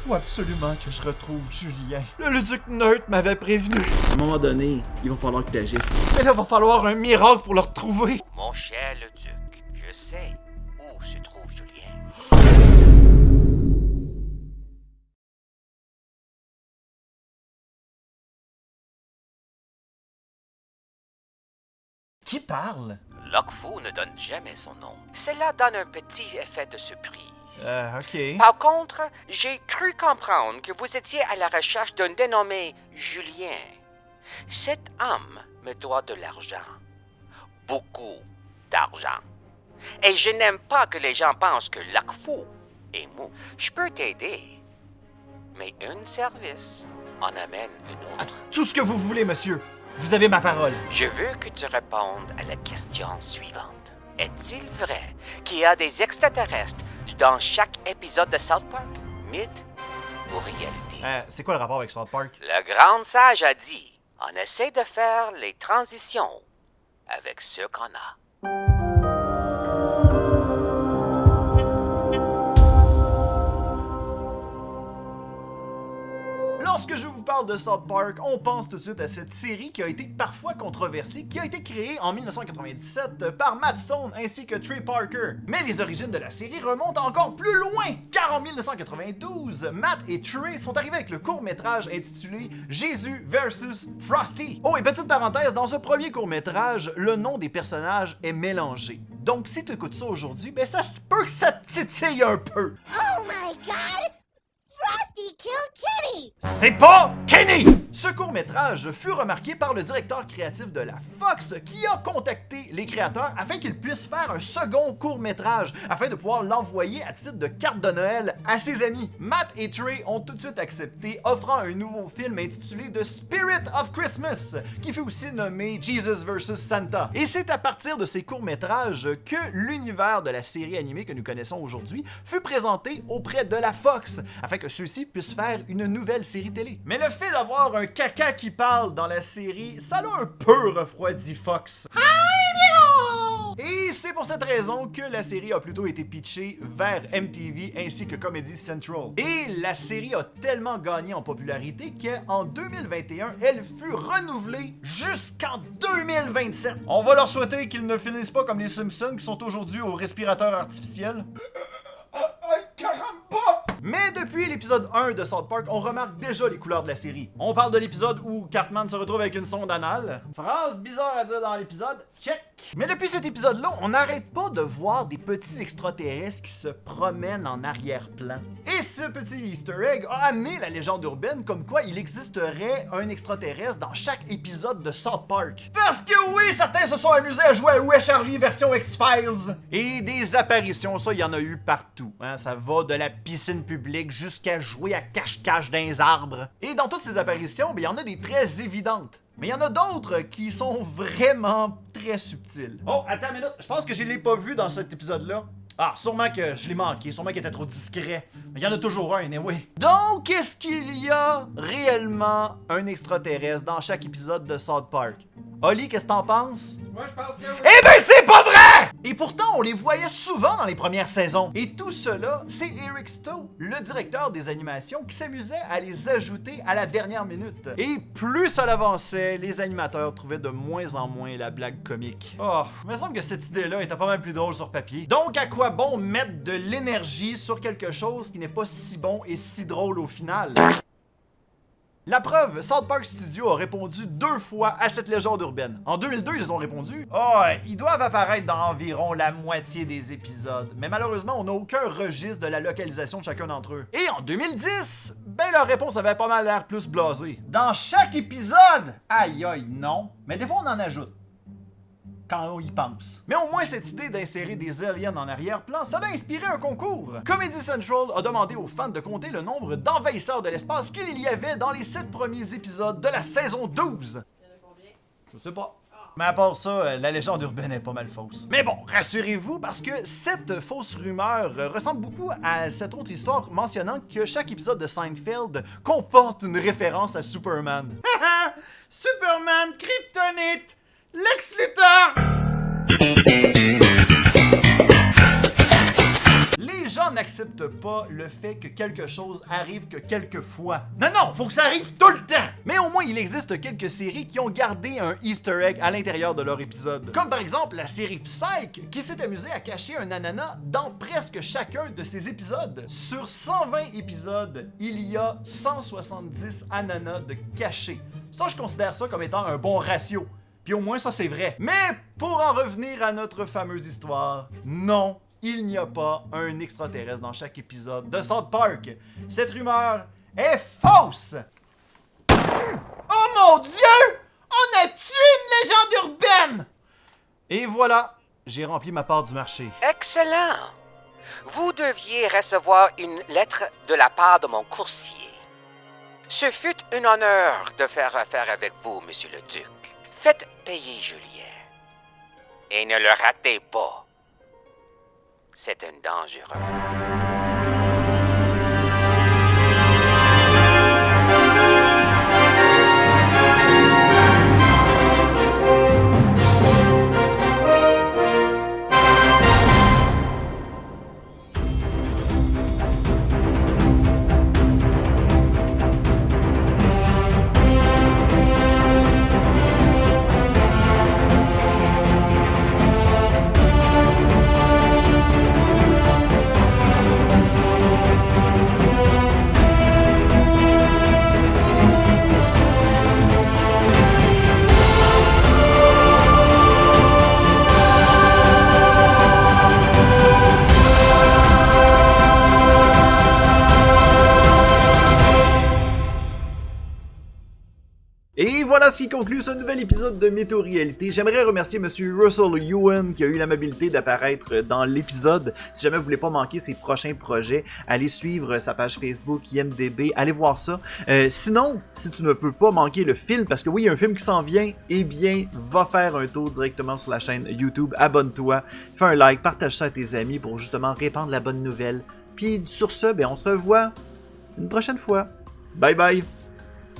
faut absolument que je retrouve Julien. Le duc neutre m'avait prévenu. À un moment donné, il va falloir que tu agisses. Mais là, il va falloir un miracle pour le retrouver. Mon cher le duc, je sais où se trouve Julien. Qui parle? Locke Fu ne donne jamais son nom. Cela donne un petit effet de surprise. Ok. Par contre, j'ai cru comprendre que vous étiez à la recherche d'un dénommé Julien. Cet homme me doit de l'argent. Beaucoup d'argent. Et je n'aime pas que les gens pensent que Locke Fu est mou. Je peux t'aider, mais un service en amène une autre. Tout ce que vous voulez, monsieur. Vous avez ma parole. Je veux que tu répondes à la question suivante. Est-il vrai qu'il y a des extraterrestres dans chaque épisode de South Park? Mythe ou réalité? C'est quoi le rapport avec South Park? Le grand sage a dit, on essaie de faire les transitions avec ce qu'on a. Lorsque je vous parle de South Park, on pense tout de suite à cette série qui a été parfois controversée, qui a été créée en 1997 par Matt Stone ainsi que Trey Parker. Mais les origines de la série remontent encore plus loin, car en 1992, Matt et Trey sont arrivés avec le court-métrage intitulé Jésus vs Frosty. Oh, et petite parenthèse, dans ce premier court-métrage, le nom des personnages est mélangé. Donc si tu écoutes ça aujourd'hui, ben ça se peut que ça te titille un peu. Oh my god! Frosty killed Kenny! C'est pas Kenny! Ce court-métrage fut remarqué par le directeur créatif de la Fox qui a contacté les créateurs afin qu'ils puissent faire un second court-métrage afin de pouvoir l'envoyer à titre de carte de Noël à ses amis. Matt et Trey ont tout de suite accepté, offrant un nouveau film intitulé The Spirit of Christmas, qui fut aussi nommé Jesus vs Santa. Et c'est à partir de ces courts-métrages que l'univers de la série animée que nous connaissons aujourd'hui fut présenté auprès de la Fox, afin que ceux-ci puissent faire une nouvelle série télé. Mais le fait d'avoir un caca qui parle dans la série, ça l'a un peu refroidi Fox. Et c'est pour cette raison que la série a plutôt été pitchée vers MTV ainsi que Comedy Central. Et la série a tellement gagné en popularité qu'en 2021, elle fut renouvelée jusqu'en 2027. On va leur souhaiter qu'ils ne finissent pas comme les Simpsons qui sont aujourd'hui au respirateur artificiel. Mais depuis l'épisode 1 de South Park, on remarque déjà les couleurs de la série. On parle de l'épisode où Cartman se retrouve avec une sonde anale. Phrase bizarre à dire dans l'épisode, check. Mais depuis cet épisode-là, on n'arrête pas de voir des petits extraterrestres qui se promènent en arrière-plan. Et ce petit easter egg a amené la légende urbaine comme quoi il existerait un extraterrestre dans chaque épisode de South Park. Parce que oui, certains se sont amusés à jouer à Où est Charlie version X-Files. Et des apparitions, ça, il y en a eu partout. Hein? Ça va de la piscine publique jusqu'à jouer à cache-cache dans les arbres. Et dans toutes ces apparitions, il y en a des très évidentes. Mais il y en a d'autres qui sont vraiment très subtiles. Oh, attends une minute, je pense que je l'ai pas vu dans cet épisode-là. Ah, sûrement que je l'ai manqué, sûrement qu'il était trop discret. Mais il y en a toujours un, anyway. Donc, est-ce qu'il y a réellement un extraterrestre dans chaque épisode de South Park? Oli, qu'est-ce que t'en penses? Moi, je pense que oui. Eh ben, c'est pas vrai! Et pourtant, on les voyait souvent dans les premières saisons. Et tout cela, c'est Eric Stowe, le directeur des animations, qui s'amusait à les ajouter à la dernière minute. Et plus ça l'avançait, les animateurs trouvaient de moins en moins la blague comique. Oh, il me semble que cette idée-là était pas mal plus drôle sur papier. Donc, à quoi bon mettre de l'énergie sur quelque chose qui n'est pas si bon et si drôle au final? La preuve, South Park Studio a répondu 2 fois à cette légende urbaine. En 2002, ils ont répondu « Oh, ils doivent apparaître dans environ la moitié des épisodes. » Mais malheureusement, on n'a aucun registre de la localisation de chacun d'entre eux. Et en 2010, ben leur réponse avait pas mal l'air plus blasée. Dans chaque épisode? Aïe aïe, non. Mais des fois, on en ajoute. Quand on y pense. Mais au moins, cette idée d'insérer des aliens en arrière-plan, ça a inspiré un concours. Comedy Central a demandé aux fans de compter le nombre d'envahisseurs de l'espace qu'il y avait dans les 7 premiers épisodes de la saison 12. Il y en a combien? Je sais pas. Mais à part ça, la légende urbaine est pas mal fausse. Mais bon, rassurez-vous, parce que cette fausse rumeur ressemble beaucoup à cette autre histoire mentionnant que chaque épisode de Seinfeld comporte une référence à Superman. Superman, Kryptonite! Lex Luthor! Les gens gens n'acceptent pas le fait que quelque chose arrive que quelques fois. Non, non, faut que ça arrive tout le temps! Mais au moins, il existe quelques séries qui ont gardé un Easter egg à l'intérieur de leur épisode. Comme par exemple la série Psych, qui s'est amusée à cacher un ananas dans presque chacun de ses épisodes. Sur 120 épisodes, il y a 170 ananas de cachés. Ça, je considère ça comme étant un bon ratio. Puis au moins, ça, c'est vrai. Mais pour en revenir à notre fameuse histoire, non, il n'y a pas un extraterrestre dans chaque épisode de South Park. Cette rumeur est fausse! Oh mon Dieu! On a tué une légende urbaine! Et voilà, j'ai rempli ma part du marché. Excellent! Vous deviez recevoir une lettre de la part de mon coursier. Ce fut un honneur de faire affaire avec vous, Monsieur le Duc. Faites payer Julien. Et ne le ratez pas. C'est un dangereux. Et voilà ce qui conclut ce nouvel épisode de Météo-Réalité. J'aimerais remercier Monsieur Russell Ewan qui a eu l'amabilité d'apparaître dans l'épisode. Si jamais vous voulez pas manquer ses prochains projets, allez suivre sa page Facebook IMDb, allez voir ça. Sinon, si tu ne peux pas manquer le film, parce que oui, il y a un film qui s'en vient, eh bien, va faire un tour directement sur la chaîne YouTube, abonne-toi, fais un like, partage ça à tes amis pour justement répandre la bonne nouvelle. Puis sur ce, ben, on se revoit une prochaine fois. Bye bye!